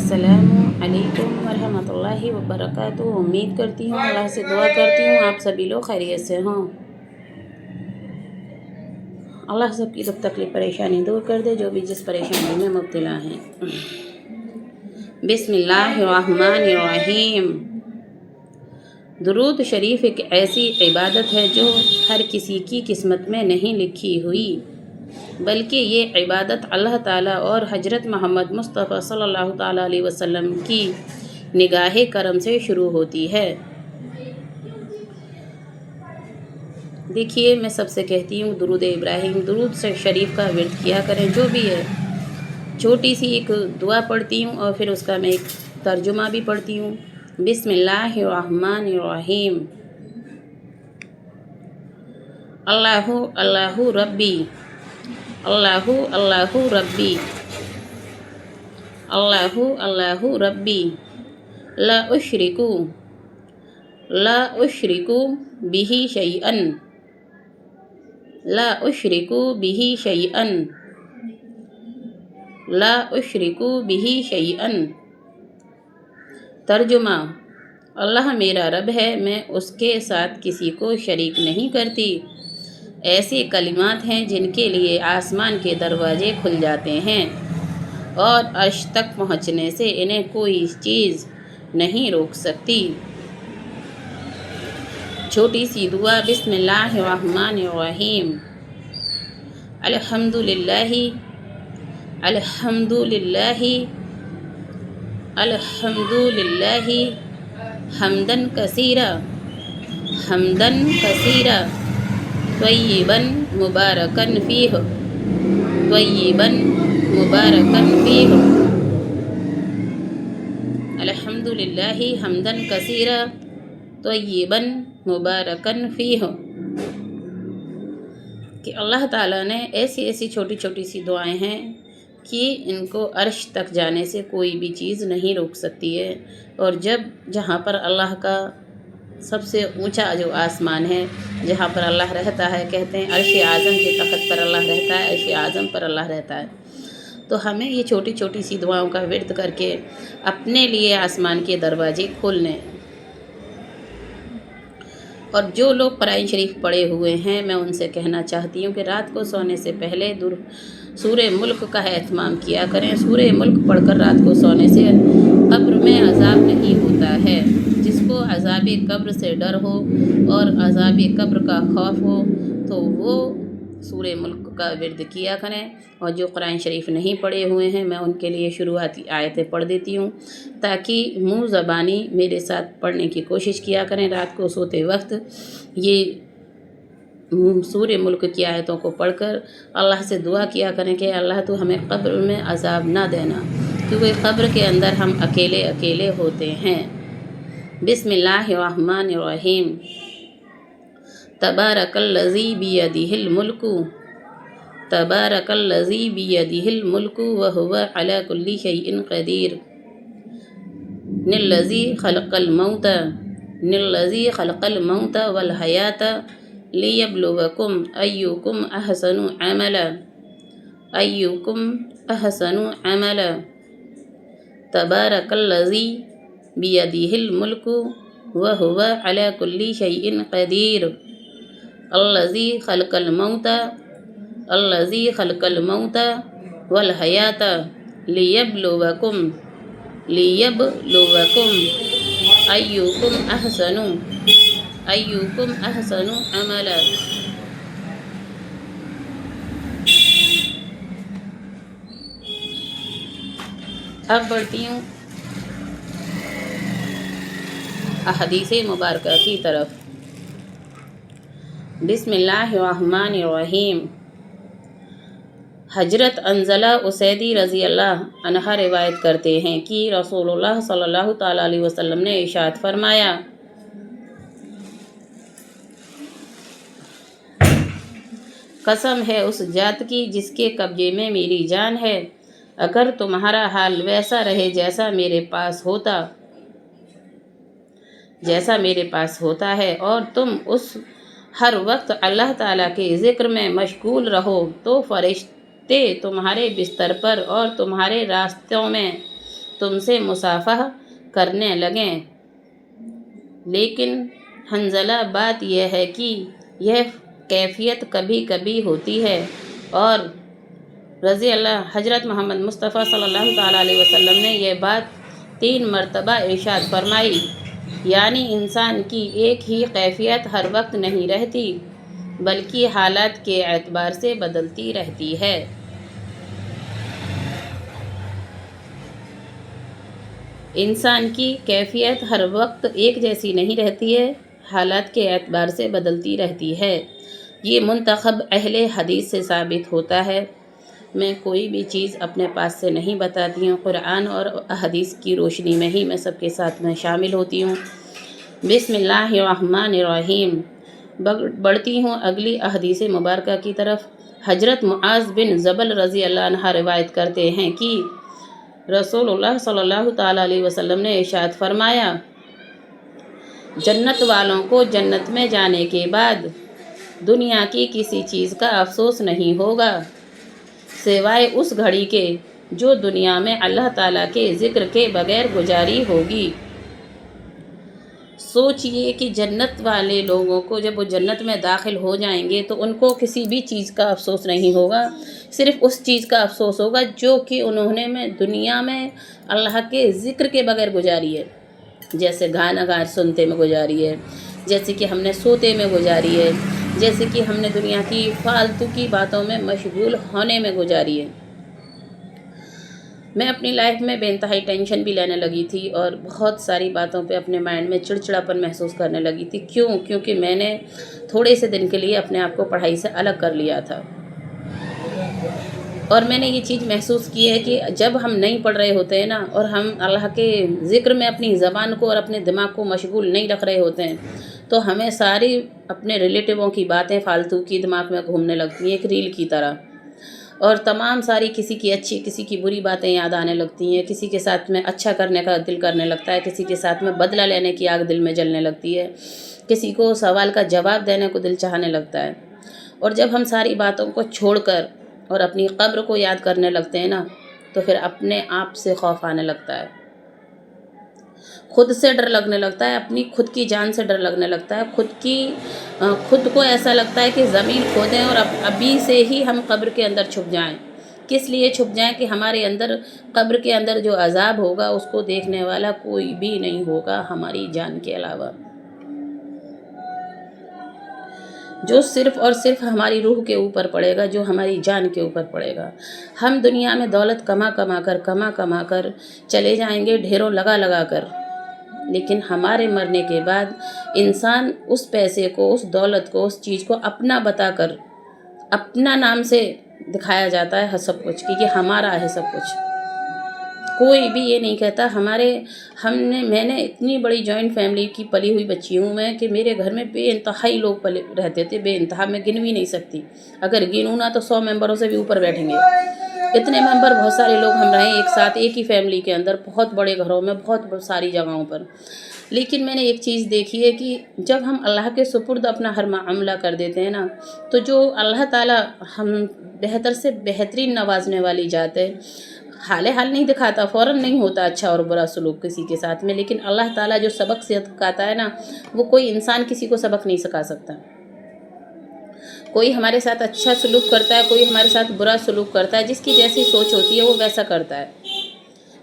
अस्सलामु अलैकुम वरहमतुल्लाहि वबरकातुहू। उम्मीद करती हूँ, अल्लाह से दुआ करती हूँ आप सभी लोग खैरियत से हों। अल्लाह सबकी दुख तकलीफ परेशानी दूर कर दे, जो भी जिस परेशानी में मुब्तला हैं। बिस्मिल्लाहिर्रहमानिर्रहीम। दुरूद शरीफ एक ऐसी इबादत है जो हर किसी की किस्मत में नहीं लिखी हुई, बल्कि ये इबादत अल्लाह ताला और हजरत मोहम्मद मुस्तफ़ा सल्लल्लाहु ताला अलैहि वसल्लम की निगाह करम से शुरू होती है। देखिए, मैं सबसे कहती हूँ दुरूद इब्राहिम, दुरूद शरीफ का विर्द किया करें। जो भी है, छोटी सी एक दुआ पढ़ती हूँ और फिर उसका मैं एक तर्जुमा भी पढ़ती हूँ। बिस्मिल्लाहिर्रहमानिर्रहीम। अल्लाहु अल्लाहु रब्बी, अल्लाहु अल्लाहु रब्बी, अल्लाहु अल्लाहु रब्बी, ला उश्रिकु बिही शैअन, ला उश्रिकु बिही शैअन, ला उश्रिकु बिही शैअन। तर्जुमा: अल्लाह मेरा रब है, मैं उसके साथ किसी को शरीक नहीं करती। ऐसे कलिमात हैं जिनके लिए आसमान के दरवाजे खुल जाते हैं और अर्श तक पहुँचने से इन्हें कोई चीज़ नहीं रोक सकती। छोटी सी दुआ। बिस्मिल्लाहिर्रहमानिर्रहीम। अल्हम्दुलिल्लाहि, अल्हम्दुलिल्लाहि, अल्हम्दुलिल्लाहि हम्दन कसीरा, हम्दन कसीरा, त्वय्यिबन मुबारकन फीह, त्वय्यिबन मुबारकन फीह। अल्हम्दुलिल्लाहि हम्दन कसीरा, त्वय्यिबन मुबारकन फीह। कि अल्लाह ताला ने ऐसी ऐसी छोटी छोटी सी दुआएं हैं कि इनको अर्श तक जाने से कोई भी चीज़ नहीं रोक सकती है। और जहाँ पर अल्लाह का सबसे ऊंचा जो आसमान है, जहाँ पर अल्लाह रहता है, कहते हैं अर्श आज़म के तख़्त पर अल्लाह रहता है, अर्श आज़म पर अल्लाह रहता है। तो हमें ये छोटी छोटी सी दुआओं का विर्द करके अपने लिए आसमान के दरवाजे खोलने। और जो लोग कुरान शरीफ पढ़े हुए हैं, मैं उनसे कहना चाहती हूँ कि रात को सोने से पहले सूरे मुल्क का एहतमाम किया करें। सूरे मुल्क पढ़कर रात को सोने से कब्र में अज़ाब नहीं होता है। जिसको अज़ाब कब्र से डर हो और अज़ाब कब्र का खौफ हो तो वो सूरे मुल्क का विर्द किया करें। और जो कुरान शरीफ नहीं पढ़े हुए हैं, मैं उनके लिए शुरुआती आयतें पढ़ देती हूँ, ताकि मुँह ज़बानी मेरे साथ पढ़ने की कोशिश किया करें। रात को सोते वक्त ये सूरे मुल्क की आयतों को पढ़कर अल्लाह से दुआ किया करें कि अल्लाह तो हमें कब्र में अज़ाब ना देना, क्योंकि कब्र के अंदर हम अकेले अकेले होते हैं। बिस्मिल्लाहिर्रहमानिर्रहीम। तबारकल्लज़ी बियदिहिल मुल्कु, तबारकल्लज़ी बियदिहिल मुल्कु व हुवा अला कुल्ली शैइन क़दीर। निल्लज़ी खलक़ल मौत, निल्लज़ी खलक़ल मौत वल हयात लियब्लुवकुम अय्युकुम अहसनु अमला, अय्युकुम अहसनु अमला। तबारकल्लज़ी बियदिहिल मुल्कु व हुवा अला कुल्ली शैइन क़दीर। अल्लज़ी खलक़ल मौत, अल्लज़ी खलक़ल मौत वल हयात लियब्लुवकुम, लियब्लुवकुम अय्युकुम अहसनु, अय्युकुम अहसनु अमला। अब बढ़ती हूँ अहदीसे मुबारका की तरफ। बिस्मिल्लाहिर्रहमानिर्रहीम। हजरत अंजला उसैदी रज़ी अल्लाह अन्हा रिवायत करते हैं कि रसूलुल्लाह सल्लल्लाहु ताला अलैहि वसल्लम ने इरशाद फरमाया, कसम है उस जात की जिसके कब्जे में मेरी जान है, अगर तुम्हारा हाल वैसा रहे जैसा मेरे पास होता है और तुम उस हर वक्त अल्लाह ताला के ज़िक्र में मशगूल रहो, तो फरिश्ते तुम्हारे बिस्तर पर और तुम्हारे रास्तों में تم سے مصافحہ کرنے لگیں۔ لیکن حنظلہ بات یہ ہے کہ یہ کیفیت کبھی کبھی ہوتی ہے، اور رضی اللہ حضرت محمد مصطفیٰ صلی اللہ تعالیٰ علیہ وسلم نے یہ بات 3 مرتبہ ارشاد فرمائی، یعنی انسان کی ایک ہی کیفیت ہر وقت نہیں رہتی بلکہ حالات کے اعتبار سے بدلتی رہتی ہے۔ انسان کی کیفیت ہر وقت ایک جیسی نہیں رہتی ہے، حالات کے اعتبار سے بدلتی رہتی ہے۔ یہ منتخب اہل حدیث سے ثابت ہوتا ہے۔ میں کوئی بھی چیز اپنے پاس سے نہیں بتاتی ہوں، قرآن اور احادیث کی روشنی میں ہی میں سب کے ساتھ میں شامل ہوتی ہوں۔ بسم اللہ الرحمن الرحیم۔ بڑھتی ہوں اگلی احادیث مبارکہ کی طرف۔ حضرت معاذ بن جبل رضی اللہ عنہ روایت کرتے ہیں کہ رسول اللہ صلی اللہ تعالیٰ علیہ وسلم نے ارشاد فرمایا، جنت والوں کو جنت میں جانے کے بعد دنیا کی کسی چیز کا افسوس نہیں ہوگا سوائے اس گھڑی کے جو دنیا میں اللہ تعالیٰ کے ذکر کے بغیر گزاری ہوگی۔ سوچئے کہ جنت والے لوگوں کو جب وہ جنت میں داخل ہو جائیں گے تو ان کو کسی بھی چیز کا افسوس نہیں ہوگا، صرف اس چیز کا افسوس ہوگا جو کہ انہوں نے دنیا میں اللہ کے ذکر کے بغیر گزاری ہے، جیسے گانا سنتے میں گزاری ہے، جیسے کہ ہم نے سوتے میں گزاری ہے، جیسے کہ ہم نے دنیا کی فالتو کی باتوں میں مشغول ہونے میں گزاری ہے۔ میں اپنی لائف میں بے انتہائی ٹینشن بھی لینے لگی تھی اور بہت ساری باتوں پہ اپنے مائنڈ میں چڑچڑاپن محسوس کرنے لگی تھی۔ کیونکہ میں نے تھوڑے سے دن کے لیے اپنے آپ کو پڑھائی سے الگ کر لیا تھا، اور میں نے یہ چیز محسوس کی ہے کہ جب ہم نہیں پڑھ رہے ہوتے ہیں نا، اور ہم اللہ کے ذکر میں اپنی زبان کو اور اپنے دماغ کو مشغول نہیں رکھ رہے ہوتے ہیں تو ہمیں ساری اپنے ریلیٹیووں کی باتیں فالتو کی دماغ میں گھومنے لگتی ہیں ایک ریل کی طرح، اور تمام ساری کسی کی اچھی کسی کی بری باتیں یاد آنے لگتی ہیں، کسی کے ساتھ میں اچھا کرنے کا دل کرنے لگتا ہے، کسی کے ساتھ میں بدلہ لینے کی آگ دل میں جلنے لگتی ہے، کسی کو سوال کا جواب دینے کو دل چاہنے لگتا ہے۔ اور جب ہم ساری باتوں کو چھوڑ کر اور اپنی قبر کو یاد کرنے لگتے ہیں نا تو پھر اپنے آپ سے خوف آنے لگتا ہے، خود سے ڈر لگنے لگتا ہے، اپنی خود کی جان سے ڈر لگنے لگتا ہے، خود کو ایسا لگتا ہے کہ زمین کھودیں اور ابھی سے ہی ہم قبر کے اندر چھپ جائیں۔ کس لیے چھپ جائیں؟ کہ ہمارے اندر قبر کے اندر جو عذاب ہوگا اس کو دیکھنے والا کوئی بھی نہیں ہوگا ہماری جان کے علاوہ، جو صرف اور صرف ہماری روح کے اوپر پڑے گا، جو ہماری جان کے اوپر پڑے گا۔ ہم دنیا میں دولت کما کما کر چلے جائیں گے ڈھیروں لگا کر، لیکن ہمارے مرنے کے بعد انسان اس پیسے کو، اس دولت کو، اس چیز کو اپنا بتا کر اپنا نام سے دکھایا جاتا ہے سب کچھ، کہ یہ ہمارا ہے سب کچھ۔ کوئی بھی یہ نہیں کہتا میں نے اتنی بڑی جوائنٹ فیملی کی پلی ہوئی بچی ہوں میں کہ میرے گھر میں بے انتہائی لوگ رہتے تھے، بے انتہا، میں گن بھی نہیں سکتی، اگر گنوں نا تو 100 ممبروں سے بھی اوپر بیٹھیں گے، اتنے ممبر، بہت سارے لوگ ہم رہے ایک ساتھ ایک ہی فیملی کے اندر، بہت بڑے گھروں میں، بہت ساری جگہوں پر۔ لیکن میں نے ایک چیز دیکھی ہے کہ جب ہم اللہ کے سپرد اپنا ہر معاملہ کر دیتے ہیں نا تو جو اللہ تعالیٰ ہم بہتر سے بہترین نوازنے والی ذات ہے، حال نہیں دکھاتا، فوراً نہیں ہوتا اچھا اور برا سلوک کسی کے ساتھ میں، لیکن اللہ تعالیٰ جو سبق سکھاتا ہے نا وہ کوئی انسان کسی کو سبق نہیں سکھا سکتا۔ کوئی ہمارے ساتھ اچھا سلوک کرتا ہے، کوئی ہمارے ساتھ برا سلوک کرتا ہے، جس کی جیسی سوچ ہوتی ہے وہ ویسا کرتا ہے۔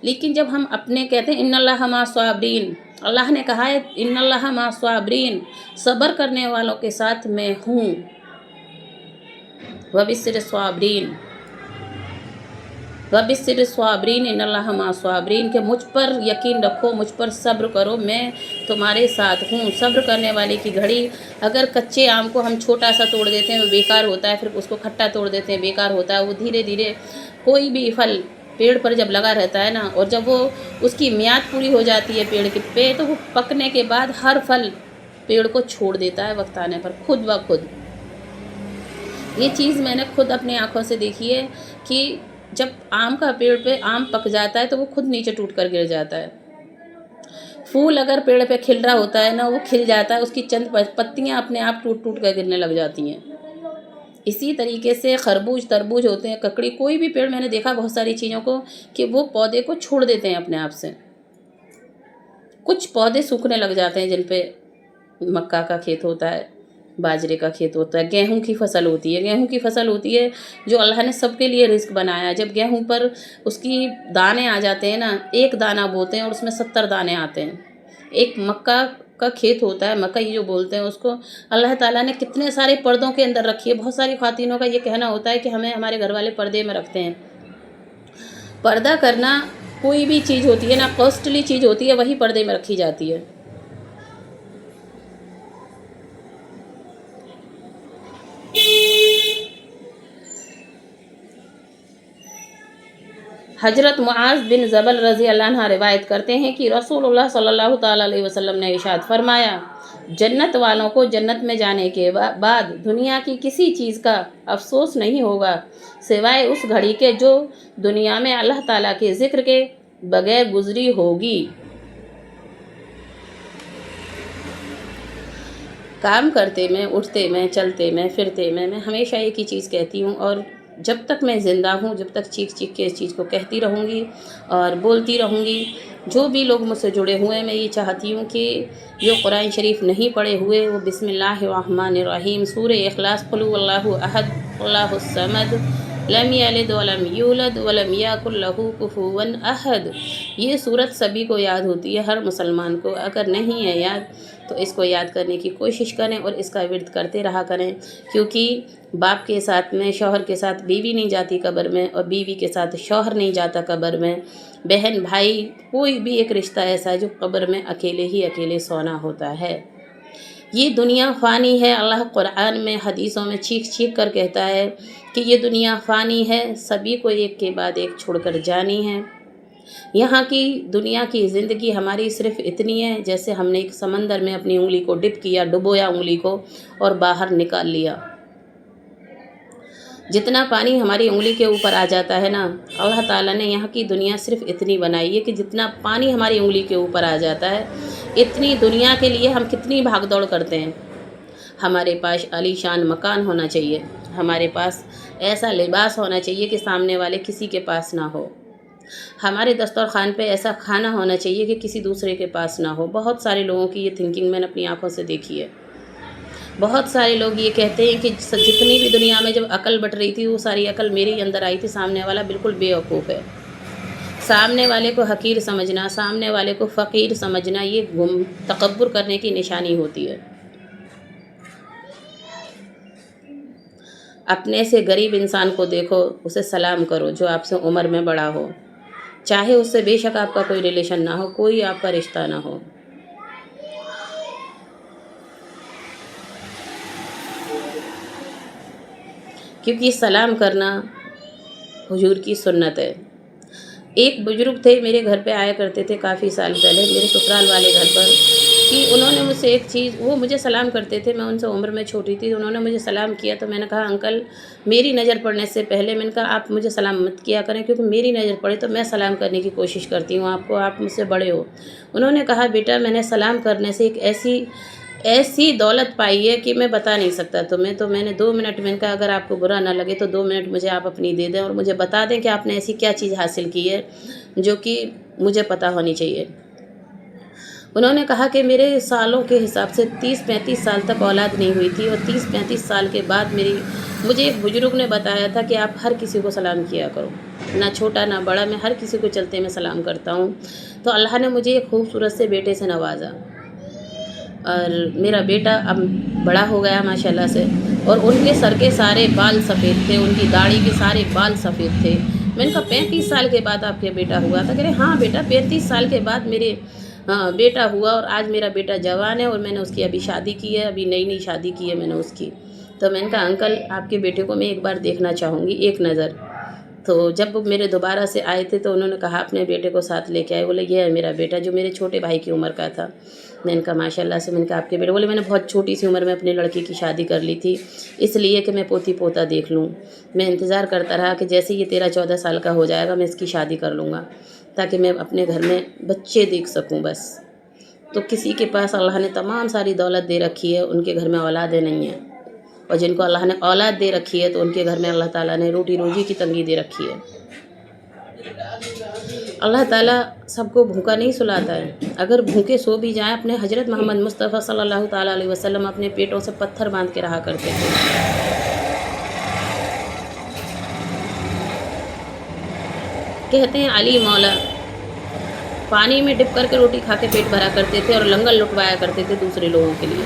لیکن جب ہم اپنے کہتے ہیں ان اللہ مع الصابرین، اللہ نے کہا ہے ان اللہ مع الصابرین، صبر کرنے والوں کے ساتھ میں ہوں، وبشر الصابرین، وبشر الصابرین ان اللہ مع الصابرین، کہ مجھ پر یقین رکھو، مجھ پر صبر کرو، میں تمہارے ساتھ ہوں۔ صبر کرنے والے کی گھڑی، اگر کچے آم کو ہم چھوٹا سا توڑ دیتے ہیں وہ بیکار ہوتا ہے، پھر اس کو کھٹا توڑ دیتے ہیں بیکار ہوتا ہے، وہ دھیرے دھیرے کوئی بھی پھل پیڑ پر جب لگا رہتا ہے نا اور جب وہ اس کی میعاد پوری ہو جاتی ہے پیڑ پہ تو وہ پکنے کے بعد ہر پھل پیڑ کو چھوڑ دیتا ہے وقت آنے پر خود بخود۔ یہ چیز میں نے خود اپنی آنکھوں سے دیکھی ہے کہ جب آم کا پیڑ پہ آم پک جاتا ہے تو وہ خود نیچے ٹوٹ کر گر جاتا ہے۔ پھول اگر پیڑ پہ کھل رہا ہوتا ہے نا وہ کھل جاتا ہے، اس کی چند پتیاں اپنے آپ ٹوٹ کر گرنے لگ جاتی ہیں۔ इसी तरीके से खरबूज तरबूज होते हैं, ककड़ी, कोई भी पेड़ मैंने देखा बहुत सारी चीज़ों को कि वो पौधे को छोड़ देते हैं अपने आप से। कुछ पौधे सूखने लग जाते हैं जिन पे मक्का का खेत होता है, बाजरे का खेत होता है, गेहूं की फसल होती है। गेहूं की फसल होती है जो अल्लाह ने सबके लिए रिस्क बनाया है। जब गेहूं पर उसकी दाने आ जाते हैं ना, एक दाना बोते हैं और उसमें 70 दाने आते हैं। एक मक्का का खेत होता है, मकई जो बोलते हैं उसको, अल्लाह ताला ने कितने सारे पर्दों के अंदर रखी है। बहुत सारी ख़वातीनों का ये कहना होता है कि हमें हमारे घर वाले पर्दे में रखते हैं। पर्दा करना कोई भी चीज़ होती है ना, कॉस्टली चीज़ होती है, वही पर्दे में रखी जाती है। हज़रत मुआज़ बिन जबल रज़ी अल्लाह अन्हा रिवायत करते हैं कि रसूलुल्लाह सल्लल्लाहु ताला अलैहि वसल्लम ने इरशाद फरमाया, जन्नत वालों को जन्नत में जाने के बाद दुनिया की किसी चीज़ का अफसोस नहीं होगा सिवाय उस घड़ी के जो दुनिया में अल्लाह ताला के ज़िक्र के बगैर गुजरी होगी। काम करते में, उठते में, चलते में, फिरते में, मैं हमेशा एक ही चीज़ कहती हूँ, और जब तक मैं ज़िंदा हूँ, जब तक चीख चीख के इस चीज़ को कहती रहूँगी और बोलती रहूँगी। जो भी लोग मुझसे जुड़े हुए हैं, मैं ये चाहती हूँ कि जो कुरान शरीफ नहीं पढ़े हुए वो बिस्मिल्लाहिर्रहमानिर्रहीम सूरह इखलास, कुल हुवल्लाहु अहद, अल्लाहुस समद, लम यलिद वलम यूलद वलम यकुल लहू कुफुवन अहद, ये सूरत सभी को याद होती है, हर मुसलमान को। अगर नहीं है याद तो इसको याद करने की कोशिश करें और इसका विर्द करते रहा करें, क्योंकि बाप के साथ में शौहर के साथ बीवी नहीं जाती कब्र में, और बीवी के साथ शौहर नहीं जाता कब्र में। बहन भाई कोई भी एक रिश्ता ऐसा है जो कब्र में अकेले ही अकेले सोना होता है। ये दुनिया फ़ानी है। अल्लाह कुरान में, हदीसों में चीख चीख कर कहता है कि ये दुनिया फ़ानी है, सभी को एक के बाद एक छोड़कर जानी है। यहाँ की दुनिया की ज़िंदगी हमारी सिर्फ इतनी है जैसे हमने एक समंदर में अपनी उंगली को डिप किया, डुबोया उंगली को और बाहर निकाल लिया। जितना पानी हमारी उंगली के ऊपर आ जाता है ना, अल्लाह ताला ने यहाँ की दुनिया सिर्फ इतनी बनाई है कि जितना पानी हमारी उंगली के ऊपर आ जाता है, इतनी दुनिया के लिए हम कितनी भागदौड़ करते हैं। हमारे पास आलीशान मकान होना चाहिए, हमारे पास ऐसा लिबास होना चाहिए कि सामने वाले किसी के पास ना हो, हमारे दस्तरखान पे ऐसा खाना होना चाहिए कि किसी दूसरे के पास ना हो। बहुत सारे लोगों की ये थिंकिंग मैंने अपनी आंखों से देखी है। बहुत सारे लोग ये कहते हैं कि जितनी भी दुनिया में जब अकल बट रही थी वो सारी अकल मेरे अंदर आई थी, सामने वाला बिल्कुल बेवकूफ़ है। सामने वाले को हकीर समझना, सामने वाले को फ़कीर समझना, ये तकब्बुर करने की निशानी होती है। अपने से गरीब इंसान को देखो, उसे सलाम करो जो आपसे उम्र में बड़ा हो, चाहे उससे बेशक आपका कोई रिलेशन ना हो, कोई आपका रिश्ता ना हो। क्योंकि सलाम करना हुजूर की सुन्नत है। एक बुजुर्ग थे, मेरे घर पे आया करते थे काफ़ी साल पहले, मेरे ससुराल वाले घर पर, कि उन्होंने मुझसे एक चीज़, वो मुझे सलाम करते थे, मैं उनसे उम्र में छोटी थी, उन्होंने मुझे सलाम किया तो मैंने कहा अंकल मेरी नज़र पड़ने से पहले, मैंने कहा आप मुझे सलाम मत किया करें, क्योंकि मेरी नज़र पड़े तो मैं सलाम करने की कोशिश करती हूँ आपको, आप मुझसे बड़े हो। उन्होंने कहा बेटा मैंने सलाम करने से एक ऐसी दौलत पाई है कि मैं बता नहीं सकता तुम्हें। तो मैंने 2 मिनट, मैंने कहा अगर आपको बुरा ना लगे तो 2 मिनट मुझे आप अपनी दे दें और मुझे बता दें कि आपने ऐसी क्या चीज़ हासिल की है जो कि मुझे पता होनी चाहिए। उन्होंने कहा कि मेरे सालों के हिसाब से 30-35 साल तक औलाद नहीं हुई थी, और 30-35 साल के बाद मुझे एक बुजुर्ग ने बताया था कि आप हर किसी को सलाम किया करो, ना छोटा ना बड़ा, मैं हर किसी को चलते में सलाम करता हूँ। तो अल्लाह ने मुझे एक खूबसूरत से बेटे से नवाजा, और मेरा बेटा अब बड़ा हो गया माशाल्लाह से, और उनके सर के सारे बाल सफ़ेद थे, उनकी दाढ़ी के सारे बाल सफ़ेद थे। मैंने कहा 35 साल के बाद आपके बेटा हुआ था? कह रहे हाँ बेटा 35 साल के बाद मेरे बेटा हुआ, और आज मेरा बेटा जवान है और मैंने उसकी अभी शादी की है, अभी नई शादी की है मैंने उसकी। तो मैंने कहा अंकल आपके बेटे को मैं एक बार देखना चाहूँगी, एक नज़र। तो जब वो मेरे दोबारा से आए थे तो उन्होंने कहा अपने बेटे को साथ लेके आए, बोले ये है मेरा बेटा, जो मेरे छोटे भाई की उम्र का था। मैंने कहा माशाल्लाह से, मैंने कहा आपके बेटे, बोले मैंने बहुत छोटी सी उम्र में अपनी लड़की की शादी कर ली थी, इसलिए कि मैं पोती पोता देख लूँ। मैं इंतज़ार करता रहा कि जैसे ये 13-14 साल का हो जाएगा मैं इसकी शादी कर लूँगा, ताकि मैं अपने घर में बच्चे देख सकूँ बस। तो किसी के पास अल्लाह ने तमाम सारी दौलत दे रखी है, उनके घर में औलादें नहीं हैं, और जिनको अल्लाह ने औलाद दे रखी है तो उनके घर में अल्लाह ताला ने रोटी रोजी की तंगी दे रखी है। अल्लाह ताला सबको भूखा नहीं सुलाता है। अगर भूखे सो भी जाएं, अपने हजरत मोहम्मद मुस्तफ़ा सल्लल्लाहु ताला अलैहि वसल्लम अपने पेटों से पत्थर बांध के रहा करते थे। कहते हैं अली मौला पानी में डिप करके रोटी खा के पेट भरा करते थे और लंगर लुटवाया करते थे दूसरे लोगों के लिए।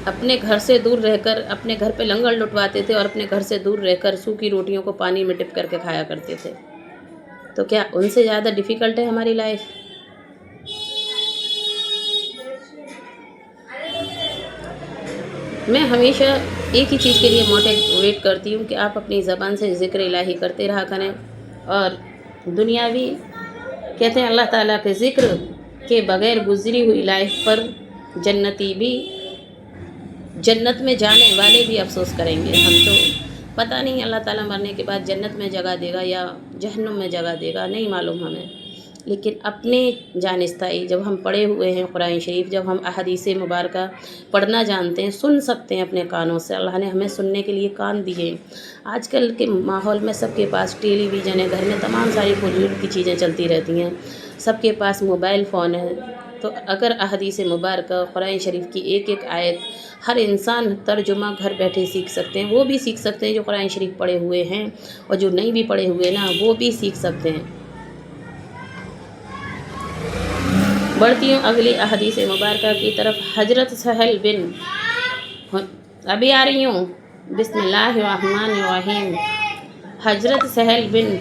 अपने घर से दूर रहकर अपने घर पे लंगर लुटवाते थे और अपने घर से दूर रहकर सूखी रोटियों को पानी में डिप करके खाया करते थे। तो क्या उनसे ज़्यादा डिफ़िकल्ट है हमारी लाइफ? मैं हमेशा एक ही चीज़ के लिए मोटिवेट करती हूँ कि आप अपनी ज़बान से ज़िक्र इलाही करते रहा करें। और दुनियावी कहते हैं अल्लाह ताला के ज़िक्र के बग़ैर गुज़री हुई लाइफ पर जन्नती भी, जन्नत में जाने वाले भी अफसोस करेंगे। हम तो पता नहीं अल्लाह ताला मरने के बाद जन्नत में जगह देगा या जहन्नुम में जगह देगा, नहीं मालूम हमें। लेकिन अपने जानिस्ताई जब हम पढ़े हुए हैं कुरान शरीफ, जब हम अहादीस मुबारका पढ़ना जानते हैं, सुन सकते हैं अपने कानों से, अल्लाह ने हमें सुनने के लिए कान दिए। आजकल के माहौल में सबके पास टेलीविज़न है, घर में तमाम सारी फजूल की चीज़ें चलती रहती हैं, सबके पास मोबाइल फ़ोन है। तो अगर अहादीस मुबारका कुरान शरीफ की एक एक आयत हर इंसान तर्जुमा घर बैठे सीख सकते हैं, वो भी सीख सकते हैं जो कुरान शरीफ पढ़े हुए हैं, और जो नहीं भी पढ़े हुए ना वो भी सीख सकते हैं। बढ़ती हूँ अगली अहदीस मुबारका की तरफ। हजरत सहल बिन, अभी आ रही हूँ, बिस्मिल्लाहिर्रहमानिर्रहीम। हजरत सहल बिन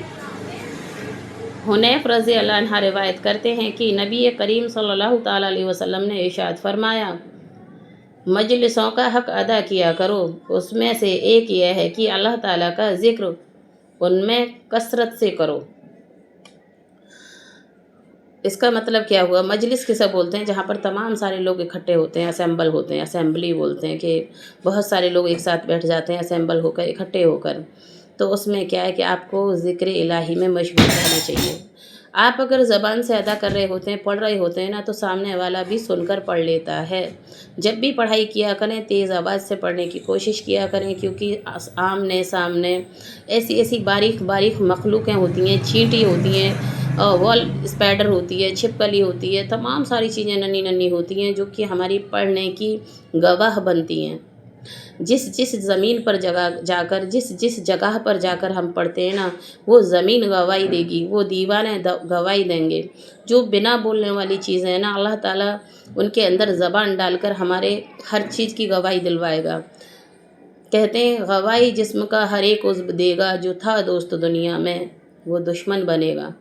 हुनैफ रज़ी अल्लाह अन्हा रिवायत करते हैं कि नबी करीम सल्लल्लाहु ताला अलैहि वसल्लम ने इरशाद फरमाया, मजलिसों का हक़ अदा किया करो। उसमें से एक यह है कि अल्लाह ताला का ज़िक्र उनमें कसरत से करो। इसका मतलब क्या हुआ? मजलिस किसे बोलते हैं? जहाँ पर तमाम सारे लोग इकट्ठे होते हैं, असेंबल होते हैं, असेंबली बोलते हैं कि बहुत सारे लोग एक साथ बैठ जाते हैं असेंबल होकर, इकट्ठे होकर। तो उसमें क्या है कि आपको ज़िक्र इलाही में मशगूल रहना चाहिए। आप अगर ज़बान से अदा कर रहे होते हैं, पढ़ रहे होते हैं ना, तो सामने वाला भी सुनकर पढ़ लेता है। जब भी पढ़ाई किया करें तेज़ आवाज़ से पढ़ने की कोशिश किया करें, क्योंकि आमने सामने ऐसी ऐसी बारीक बारीक मखलूक़ें होती हैं, चींटी होती हैं, वॉल स्पाइडर होती है, छिपकली होती है, तमाम सारी चीज़ें नन्ही नन्ही होती हैं जो कि हमारी पढ़ने की गवाह बनती हैं। जिस जिस ज़मीन पर जिस जिस जगह पर जाकर हम पढ़ते हैं ना, वो ज़मीन गवाही देगी, वो दीवाने गवाही देंगे। जो बिना बोलने वाली चीज़ें हैं ना, अल्लाह ताला उनके अंदर ज़बान डालकर हमारे हर चीज़ की गवाही दिलवाएगा। कहते हैं गवाही जिस्म का हर एक उज़्व देगा, जो था दोस्त दुनिया में वो दुश्मन बनेगा।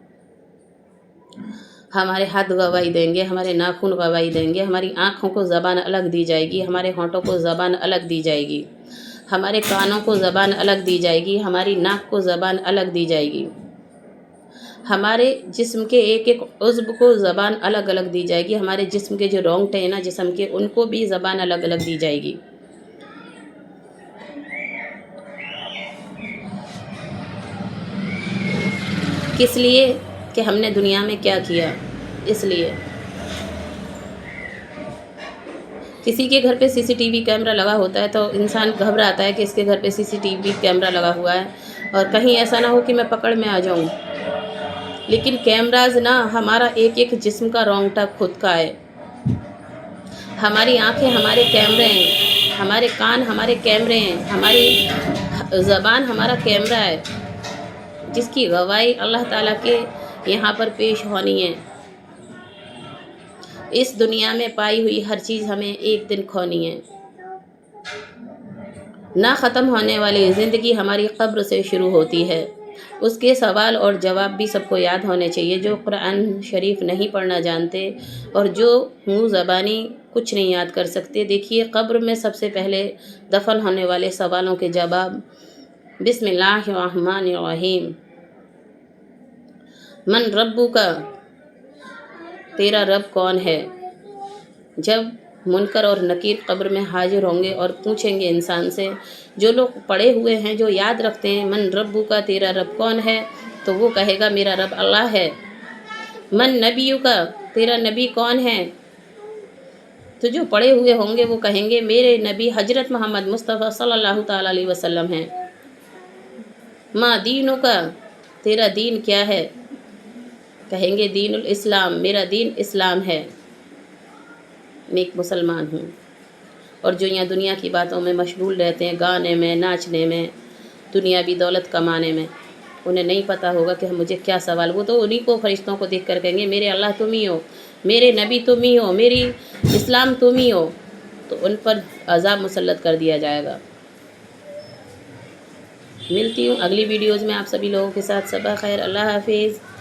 हमारे हाथ गवाही देंगे, हमारे नाखून गवाही देंगे, हमारी आँखों को ज़बान अलग दी जाएगी, हमारे होंठों को ज़बान अलग दी जाएगी, हमारे कानों को ज़बान अलग दी जाएगी, हमारी नाक को ज़बान अलग दी जाएगी, हमारे जिस्म के एक एक उज़्व को ज़बान अलग अलग दी जाएगी, हमारे जिस्म के जो रोंगटे हैं ना जिस्म के, उनको भी ज़बान अलग अलग दी जाएगी। किस लिए? कि हमने दुनिया में क्या किया। इसलिए किसी के घर पे सीसीटीवी कैमरा लगा होता है तो इंसान घबराता है कि इसके घर पे सीसीटीवी कैमरा लगा हुआ है और कहीं ऐसा ना हो कि मैं पकड़ में आ जाऊं। लेकिन कैमराज ना हमारा एक एक जिस्म का रोंगटा खुद का है। हमारी आंखें हमारे कैमरे हैं, हमारे कान हमारे कैमरे हैं, हमारी ज़बान हमारा कैमरा है, जिसकी गवाही अल्लाह ताला के यहाँ पर पेश होनी है। इस दुनिया में पाई हुई हर चीज़ हमें एक दिन खोनी है। ना ख़त्म होने वाली ज़िंदगी हमारी कब्र से शुरू होती है। उसके सवाल और जवाब भी सबको याद होने चाहिए। जो कुरान शरीफ नहीं पढ़ना जानते और जो मुँह ज़बानी कुछ नहीं याद कर सकते, देखिए कब्र में सबसे पहले दफन होने वाले सवालों के जवाब। बिस्मिल्लाहिर्रहमानिर्रहीम। मन रब्बुका, तेरा रब कौन है? जब मुनकर और नकीर कब्र में हाजिर होंगे और पूछेंगे इंसान से, जो लोग पढ़े हुए हैं, जो याद रखते हैं मन रब्बुका, तेरा रब कौन है, तो वो कहेगा मेरा रब अल्लाह है। मन नबियुका, तेरा नबी कौन है? تو جو پڑھے ہوئے ہوں گے وہ کہیں گے میرے نبی حضرت محمد مصطفیٰ صلی اللہ تعالیٰ علیہ وسلم ہیں۔ ماں دینوں کا، تیرا دین کیا ہے؟ کہیں گے دین الاسلام، میرا دین اسلام ہے، میں ایک مسلمان ہوں۔ اور جو یہاں دنیا کی باتوں میں مشغول رہتے ہیں، گانے میں، ناچنے میں، دنیاوی دولت کمانے میں، انہیں نہیں پتہ ہوگا کہ مجھے کیا سوال، وہ تو انہی کو فرشتوں کو دیکھ کر کہیں گے میرے اللہ تم ہی ہو، میرے نبی تم ہی ہو، میری اسلام تم ہی ہو، تو ان پر عذاب مسلط کر دیا جائے گا۔ ملتی ہوں اگلی ویڈیوز میں آپ سبھی لوگوں کے ساتھ، صبح خیر، اللہ حافظ۔